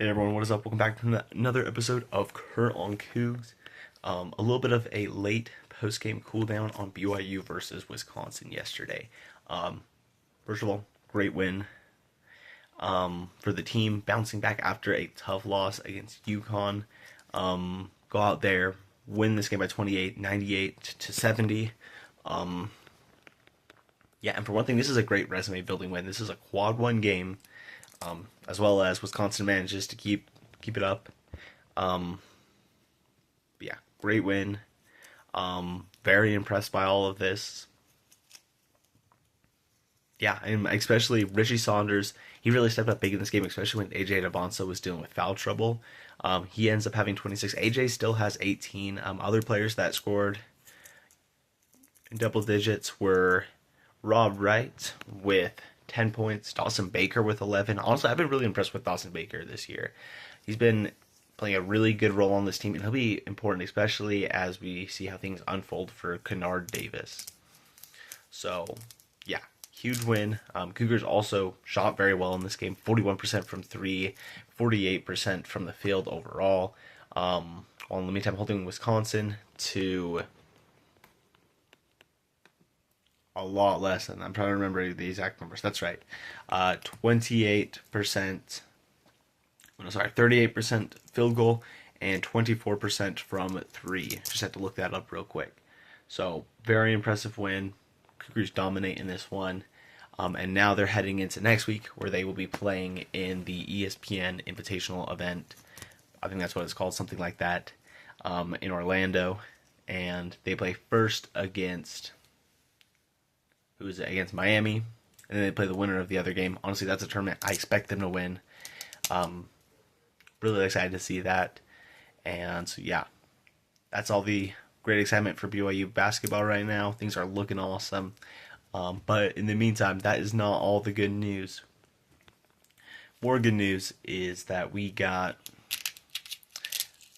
Hey everyone, what is up? Welcome back to another episode of Current on Cougs. A little bit of a late post-game cooldown on BYU versus Wisconsin yesterday. First of all, great win for the team, bouncing back after a tough loss against UConn. Go out there, win this game by 28, 98 to 70. Yeah, and for one thing, this is a great resume building win. This is a quad one game, as well as Wisconsin manages to keep it up. Yeah, great win. Very impressed by all of this. Yeah, and especially Richie Saunders. He really stepped up big in this game, especially when AJ Davansa was dealing with foul trouble. He ends up having 26. AJ still has 18. Other players that scored in double digits were Rob Wright with 10 points, Dawson Baker with 11. Honestly, I've been really impressed with Dawson Baker this year. He's been playing a really good role on this team, and he'll be important, especially as we see how things unfold for Kennard Davis. So, yeah, huge win. Cougars also shot very well in this game, 41% from three, 48% from the field overall. While in the meantime, holding Wisconsin to a lot less than, I'm trying to remember the exact numbers. That's right. 28%, no, sorry, 38% field goal and 24% from three. Just had to look that up real quick. So, very impressive win. Cougars dominate in this one. And now they're heading into next week where they will be playing in the ESPN Invitational event. I think that's what it's called, something like that, in Orlando. And they play first against against Miami, and then they play the winner of the other game. Honestly, that's a tournament I expect them to win. Really excited to see that. And so, yeah, that's all the great excitement for BYU basketball right now. Things are looking awesome. But in the meantime, that is not all the good news. More good news is that we got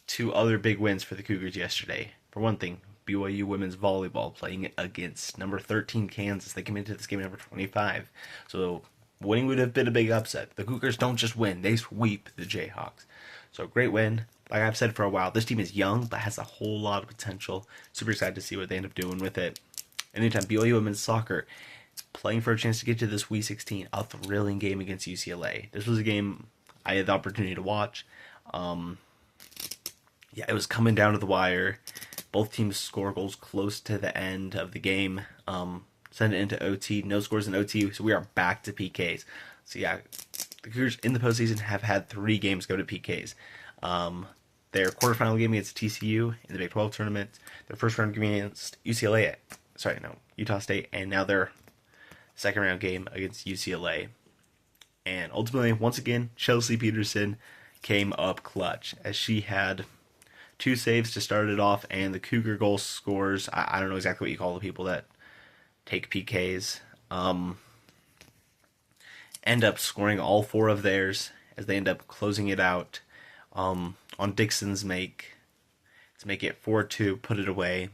two other big wins for the Cougars yesterday. For one thing, BYU women's volleyball playing against number 13 Kansas. They came into this game at number 25. So winning would have been a big upset. The Cougars don't just win, they sweep the Jayhawks. So great win. Like I've said for a while, this team is young but has a whole lot of potential. Super excited to see what they end up doing with it. Anytime BYU women's soccer playing for a chance to get to this Sweet 16, a thrilling game against UCLA. This was a game I had the opportunity to watch. Yeah, it was coming down to the wire. Both teams score goals close to the end of the game. Send it into OT. No scores in OT, so we are back to PKs. So yeah, the Cougars in the postseason have had 3 games go to PKs. Their quarterfinal game against TCU in the Big 12 tournament. Their first round game against Utah State, and now their second round game against UCLA. And ultimately, once again, Chelsea Peterson came up clutch as she had 2 saves to start it off, and the Cougar goal scores. I don't know exactly what you call the people that take PKs. End up scoring all 4 of theirs as they end up closing it out on Dixon's make to make it 4-2, put it away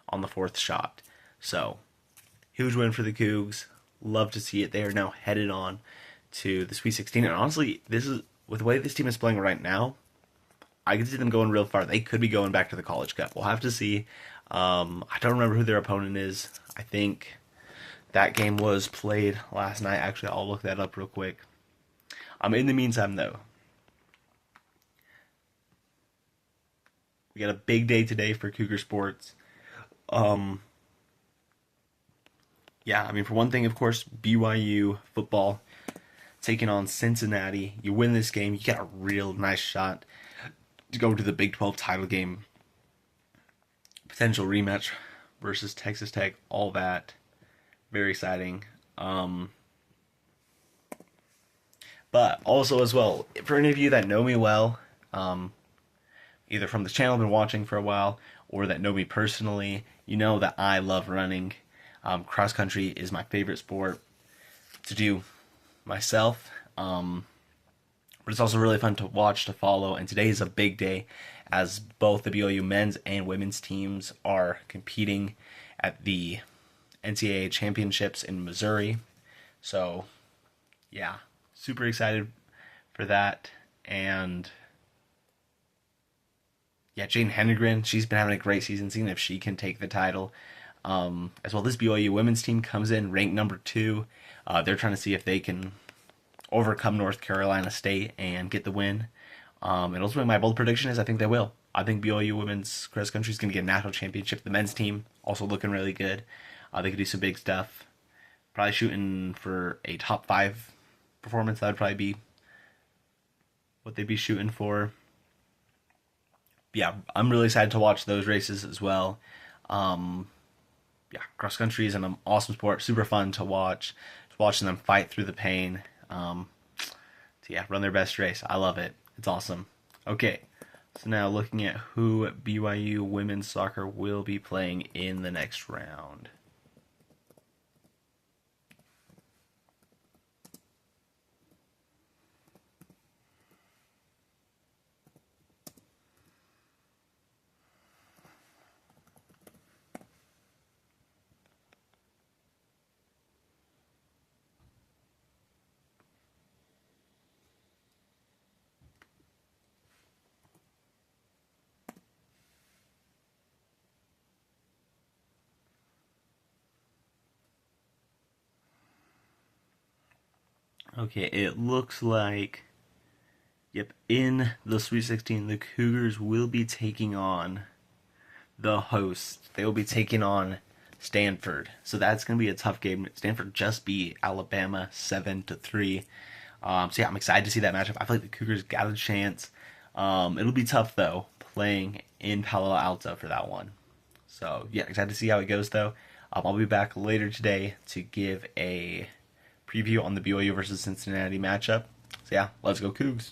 on the 4th shot. So, huge win for the Cougs. Love to see it. They are now headed on to the Sweet 16, and honestly, this is with the way this team is playing right now, I can see them going real far. They could be going back to the College Cup. We'll have to see. I don't remember who their opponent is. I think that game was played last night. Actually, I'll look that up real quick. In the meantime, though, we got a big day today for Cougar sports. Yeah, I mean, for one thing, of course, BYU football taking on Cincinnati. You win this game, you get a real nice shot to go to the Big 12 title game. Potential rematch versus Texas Tech, all that. Very exciting. But also as well, for any of you that know me well, either from the channel I've been watching for a while, or that know me personally, you know that I love running. Cross country is my favorite sport to do myself. But it's also really fun to watch, to follow, and today is a big day as both the BYU men's and women's teams are competing at the NCAA championships in Missouri. So, yeah, super excited for that. And yeah, Jane Henegren, she's been having a great season, seeing if she can take the title. As well, this BYU women's team comes in ranked number 2. They're trying to see if they can overcome North Carolina State and get the win. And ultimately, my bold prediction is I think they will. I think BYU women's cross country is going to get a national championship. The men's team also looking really good. They could do some big stuff. Probably shooting for a top 5 performance. That would probably be what they'd be shooting for. Yeah, I'm really excited to watch those races as well. Yeah, cross country is an awesome sport, super fun to watch. Just watching them fight through the pain. So yeah, run their best race. I love it. It's awesome. Okay, so now looking at who BYU women's soccer will be playing in the next round. Okay, it looks like, yep, in the Sweet 16, the Cougars will be taking on the host. They will be taking on Stanford. So that's going to be a tough game. Stanford just beat Alabama 7-3. So yeah, I'm excited to see that matchup. I feel like the Cougars got a chance. It'll be tough though, playing in Palo Alto for that one. So yeah, excited to see how it goes though. I'll be back later today to give a preview on the BYU versus Cincinnati matchup. So yeah, let's go Cougs.